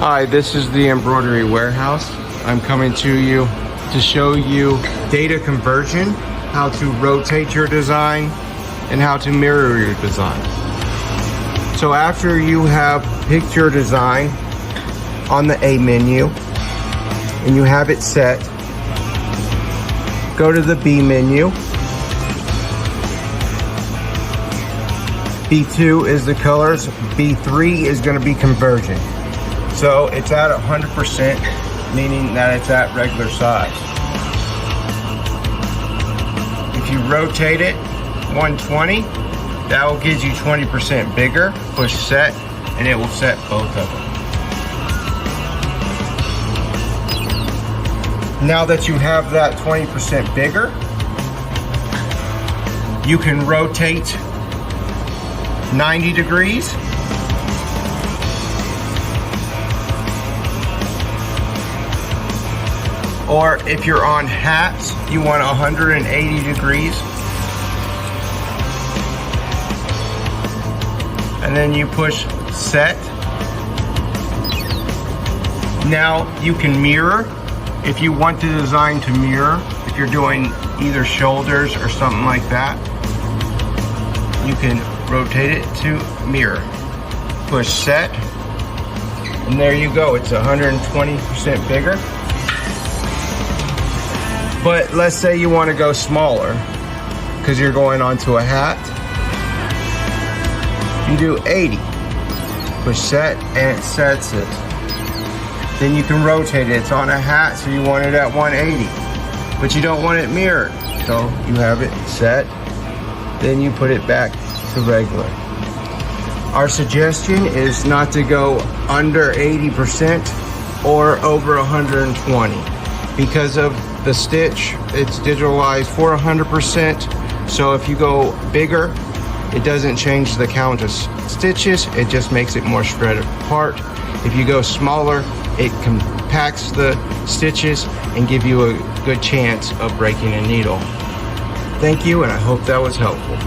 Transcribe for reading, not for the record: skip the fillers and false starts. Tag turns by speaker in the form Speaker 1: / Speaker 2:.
Speaker 1: Hi, this is the Embroidery Warehouse. I'm coming to you to show you data conversion, how to rotate your design, and how to mirror your design. So after you have picked your design on the A menu and you have it set, go to the B menu. B2 is the colors, B3 is going to be conversion. So it's at 100%, meaning that it's at regular size. If you rotate it 120, that will give you 20% bigger. Push set, and it will set both of them. Now that you have that 20% bigger, you can rotate 90 degrees. Or if you're on hats, you want 180 degrees. And then you push set. Now you can mirror. If you want the design to mirror, if you're doing either shoulders or something like that, you can rotate it to mirror. Push set, and there you go. It's 120% bigger. But let's say you want to go smaller because you're going onto a hat. You do 80. Push set, and it sets it. Then you can rotate it. It's on a hat, so you want it at 180. But you don't want it mirrored. So you have it set. Then you put it back to regular. Our suggestion is not to go under 80% or over 120 because of the stitch. It's digitalized for 100%. So if you go bigger, it doesn't change the count of stitches. It just makes it more spread apart. If you go smaller, it compacts the stitches and give you a good chance of breaking a needle. Thank you, and I hope that was helpful.